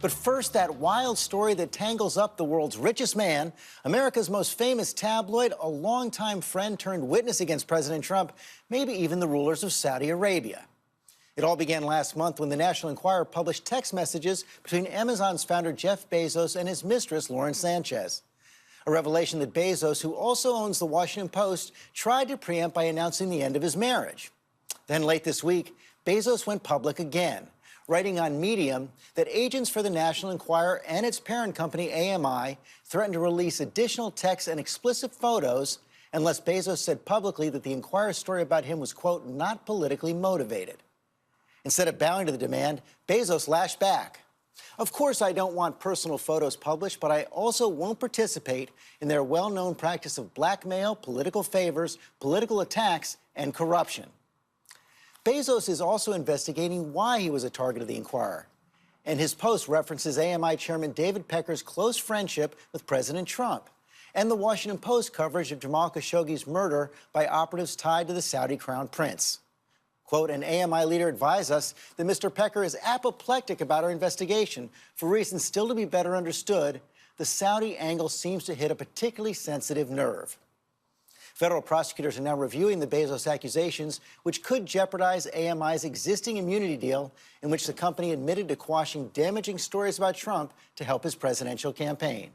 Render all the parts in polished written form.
But first, that wild story that tangles up the world's richest man, America's most famous tabloid, a longtime friend turned witness against President Trump, maybe even the rulers of Saudi Arabia. It all began last month when the National Enquirer published text messages between Amazon's founder Jeff Bezos and his mistress, Lauren Sanchez. A revelation that Bezos, who also owns the Washington Post, tried to preempt by announcing the end of his marriage. Then late this week, Bezos went public again, writing on Medium that agents for the National Enquirer and its parent company, AMI, threatened to release additional texts and explicit photos unless Bezos said publicly that the Enquirer's story about him was, quote, not politically motivated. Instead of bowing to the demand, Bezos lashed back. Of course, I don't want personal photos published, but I also won't participate in their well-known practice of blackmail, political favors, political attacks, and corruption. Bezos is also investigating why he was a target of the Enquirer. And his post references AMI Chairman David Pecker's close friendship with President Trump and the Washington Post coverage of Jamal Khashoggi's murder by operatives tied to the Saudi Crown Prince. Quote, an AMI leader advised us that Mr. Pecker is apoplectic about our investigation. For reasons still to be better understood, the Saudi angle seems to hit a particularly sensitive nerve. Federal prosecutors are now reviewing the Bezos accusations, which could jeopardize AMI's existing immunity deal, in which the company admitted to quashing damaging stories about Trump to help his presidential campaign.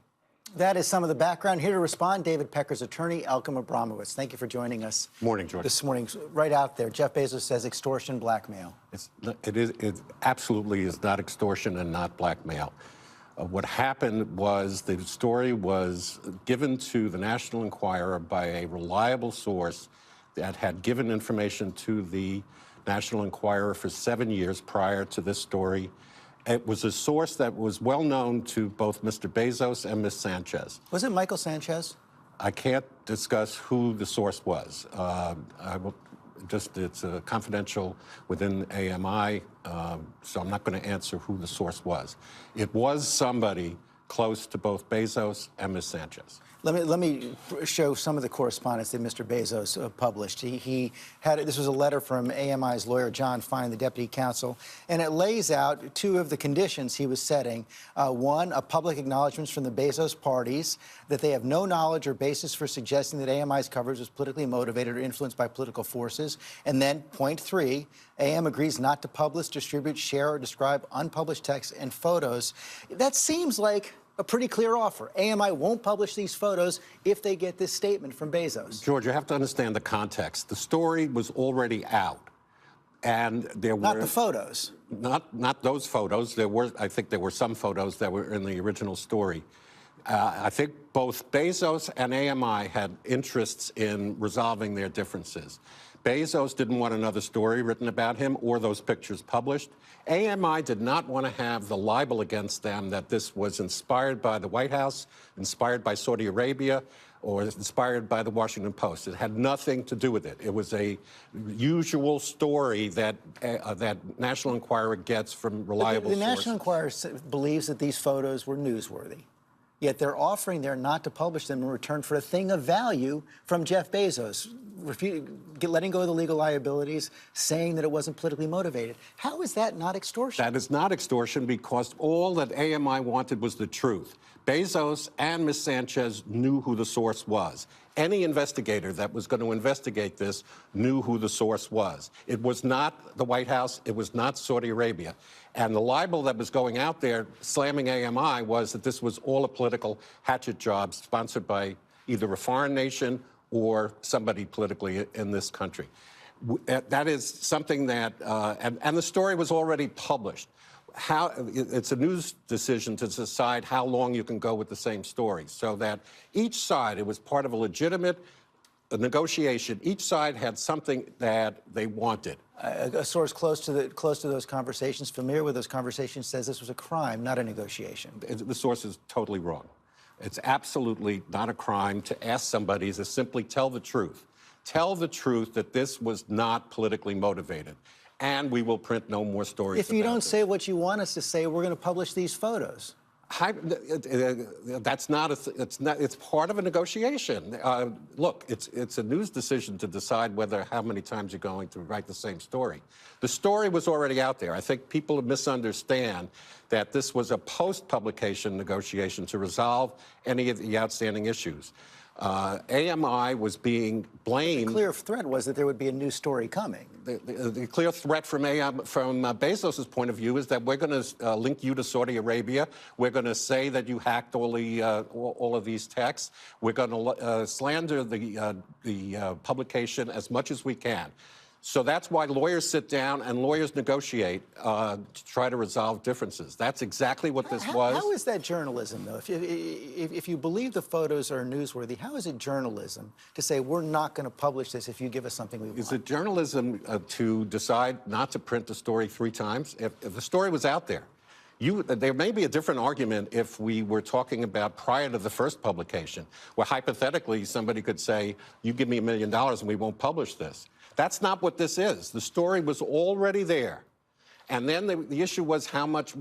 That is some of the background. Here to respond, David Pecker's attorney, Elkim Abramowitz. Thank you for joining us. Morning, George. This morning, right out there, Jeff Bezos says extortion, blackmail. It absolutely is not extortion and not blackmail. What happened was the story was given to the National Enquirer by a reliable source that had given information to the National Enquirer for 7 years prior to this story. It was a source that was well known to both Mr. Bezos and Ms. Sanchez. Was it Michael Sanchez? I can't discuss who the source was. It's confidential within AMI, so I'm not going to answer who the source was. It was somebody close to both Bezos and Ms. Sanchez. Let me show some of the correspondence that Mr. Bezos published. This was a letter from AMI's lawyer, John Fine, the deputy counsel, and it lays out two of the conditions he was setting. One, a public acknowledgments from the Bezos parties that they have no knowledge or basis for suggesting that AMI's coverage was politically motivated or influenced by political forces. And then, point three, AM agrees not to publish, distribute, share, or describe unpublished texts and photos. That seems like a pretty clear offer. AMI won't publish these photos if they get this statement from Bezos. George, you have to understand the context. The story was already out, and there were not the photos. Not those photos. I think there were some photos that were in the original story. I think both Bezos and AMI had interests in resolving their differences. Bezos didn't want another story written about him or those pictures published. AMI did not want to have the libel against them that this was inspired by the White House, inspired by Saudi Arabia, or inspired by the Washington Post. It had nothing to do with it. It was a usual story that that National Enquirer gets from reliable sources. The National Enquirer believes that these photos were newsworthy. Yet they're offering there not to publish them in return for a thing of value from Jeff Bezos, letting go of the legal liabilities, saying that it wasn't politically motivated. How is that not extortion? That is not extortion because all that AMI wanted was the truth. Bezos and Ms. Sanchez knew who the source was. Any investigator that was going to investigate this knew who the source was. It was not the White House. It was not Saudi Arabia. And the libel that was going out there slamming AMI was that this was all a political hatchet job sponsored by either a foreign nation or somebody politically in this country. That is something that, and the story was already published. It's a news decision to decide how long you can go with the same story, so that each side, it was part of a legitimate negotiation. Each side had something that they wanted. A source close to those conversations, familiar with those conversations, says this was a crime, not a negotiation. The source is totally wrong. It's absolutely not a crime to ask somebody to simply tell the truth. Tell the truth that this was not politically motivated. And we will print no more stories. If you don't say what you want us to say, we're going to publish these photos. That's not it's part of a negotiation. Look, it's a news decision to decide how many times you're going to write the same story. The story was already out there. I think people misunderstand that this was a post-publication negotiation to resolve any of the outstanding issues. AMI was being blamed. The clear threat was that there would be a new story coming. The clear threat from Bezos' point of view is that we're going to link you to Saudi Arabia. We're going to say that you hacked all of these texts. We're going to slander the publication as much as we can. So that's why lawyers sit down and lawyers negotiate to try to resolve differences. That's exactly what this was. How is that journalism, though? If you believe the photos are newsworthy, how is it journalism to say we're not going to publish this if you give us something we want? Is it journalism to decide not to print the story 3 times? If the story was out there, there may be a different argument if we were talking about prior to the first publication, where hypothetically somebody could say, you give me $1 million and we won't publish this. That's not what this is. The story was already there. And then the issue was how much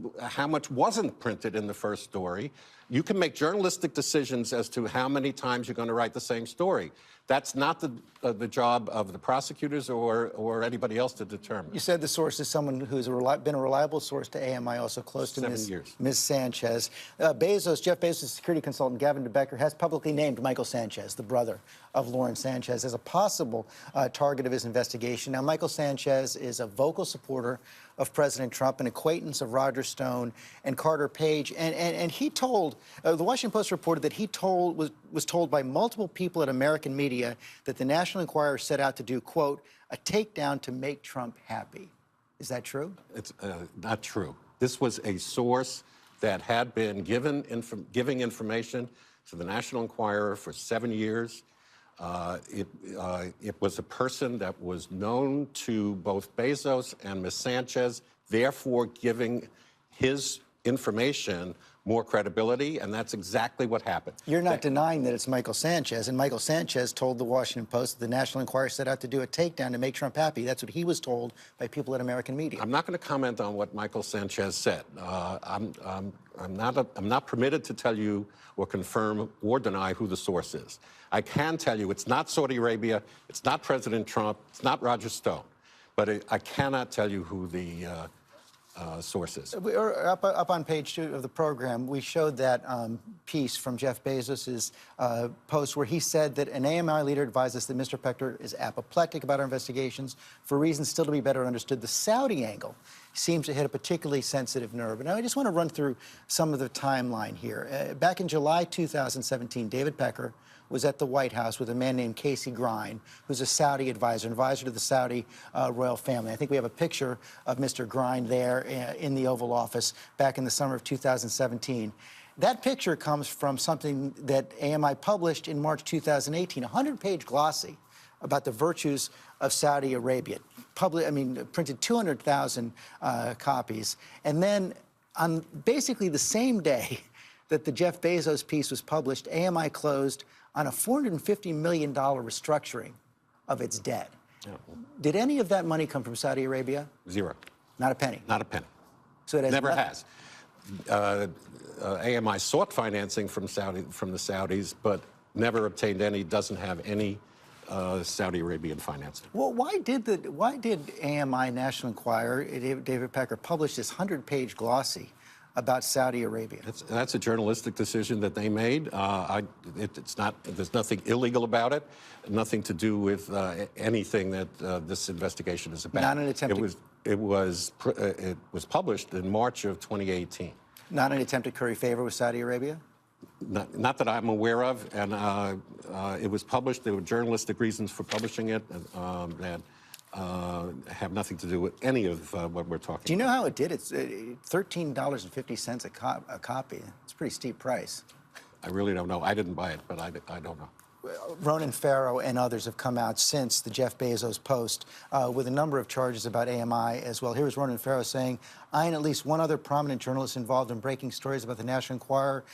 wasn't printed in the first story. You can make journalistic decisions as to how many times you're going to write the same story. That's not the job of the prosecutors or anybody else to determine. You said the source is someone who's been a reliable source to AMI, also close to 7 years. Ms. Sanchez. Jeff Bezos' security consultant, David Pecker, has publicly named Michael Sanchez, the brother of Lauren Sanchez, as a possible target of his investigation. Now, Michael Sanchez is a vocal supporter of President Trump, an acquaintance of Roger Stone and Carter Page, and he told, the Washington Post reported that he was told by multiple people at American media that the National Enquirer set out to do, quote, a takedown to make Trump happy. Is that true? It's not true. This was a source that had been giving information to the National Enquirer for 7 years. It was a person that was known to both Bezos and Ms. Sanchez, therefore giving his information more credibility, and that's exactly what happened. You're not denying that it's Michael Sanchez, and Michael Sanchez told the Washington Post that the National Enquirer set out to do a takedown to make Trump happy. That's what he was told by people at American media. I'm not going to comment on what Michael Sanchez said. I'm not permitted to tell you or confirm or deny who the source is. I can tell you it's not Saudi Arabia, it's not President Trump, it's not Roger Stone, but I cannot tell you who the sources. Up on page 2 of the program, we showed that piece from Jeff Bezos' post where he said that an AMI leader advised us that Mr. Pecker is apoplectic about our investigations for reasons still to be better understood. The Saudi angle seems to hit a particularly sensitive nerve. And I just want to run through some of the timeline here. Back in July 2017, David Pecker was at the White House with a man named Casey Grine, who's a Saudi advisor, an advisor to the Saudi royal family. I think we have a picture of Mr. Grine there in the Oval Office back in the summer of 2017. That picture comes from something that AMI published in March 2018, a 100-page glossy about the virtues of Saudi Arabia. Printed 200,000 copies. And then on basically the same day that the Jeff Bezos piece was published, AMI closed on a $450 million restructuring of its debt. Yeah. Did any of that money come from Saudi Arabia? Zero. Not a penny? Not a penny. So it has never has. AMI sought financing from the Saudis, but never obtained any, doesn't have any Saudi Arabian financing. Well, why did AMI National Enquirer, David Pecker, publish this 100-page glossy about Saudi Arabia? That's a journalistic decision that they made. There's nothing illegal about it, nothing to do with anything that this investigation is about. Not an attempt. It was published in March of 2018. Not an attempt to curry favor with Saudi Arabia? Not that I'm aware of, and it was published. There were journalistic reasons for publishing it that have nothing to do with any of what we're talking about. Do you know how it did? It's $13.50 a copy. It's a pretty steep price. I really don't know. I didn't buy it, but I don't know. Ronan Farrow and others have come out since the Jeff Bezos post with a number of charges about AMI as well. Here's Ronan Farrow saying, I and at least one other prominent journalist involved in breaking stories about the National Enquirer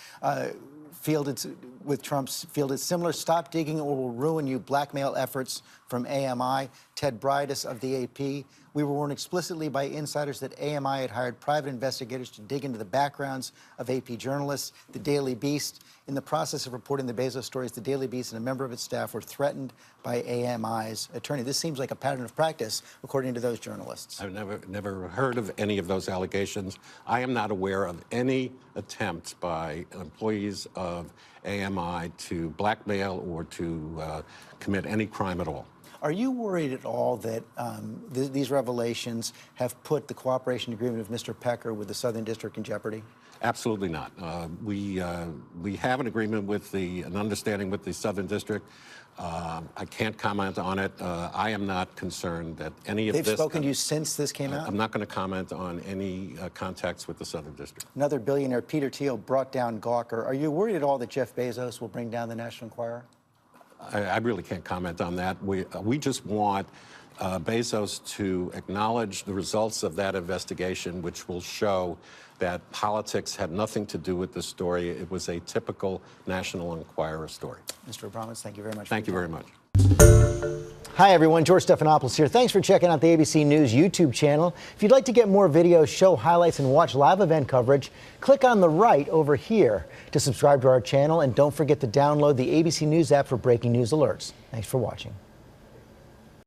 fielded with Trump's fielded similar "stop digging or we'll ruin you" blackmail efforts from AMI. Ted Bridus of the AP. We were warned explicitly by insiders that AMI had hired private investigators to dig into the backgrounds of AP journalists. The Daily Beast, in the process of reporting the Bezos stories, the Daily Beast and a member of its staff were threatened by AMI's attorney. This seems like a pattern of practice, according to those journalists. I've never heard of any of those allegations. I am not aware of any attempt by employees of AMI to blackmail or to commit any crime at all. Are you worried at all that these revelations have put the cooperation agreement of Mr. Pecker with the Southern District in jeopardy? Absolutely not. We have an agreement with an understanding with the Southern District. I can't comment on it. I am not concerned that any of this... They've spoken to you since this came out? I'm not going to comment on any contacts with the Southern District. Another billionaire, Peter Thiel, brought down Gawker. Are you worried at all that Jeff Bezos will bring down the National Enquirer? I really can't comment on that. We just want Bezos to acknowledge the results of that investigation, which will show that politics had nothing to do with this story. It was a typical National Enquirer story. Mr. Abramowitz, thank you very much. Thank you very much. Hi, everyone. George Stephanopoulos here. Thanks for checking out the ABC News YouTube channel. If you'd like to get more videos, show highlights, and watch live event coverage, click on the right over here to subscribe to our channel. And don't forget to download the ABC News app for breaking news alerts. Thanks for watching.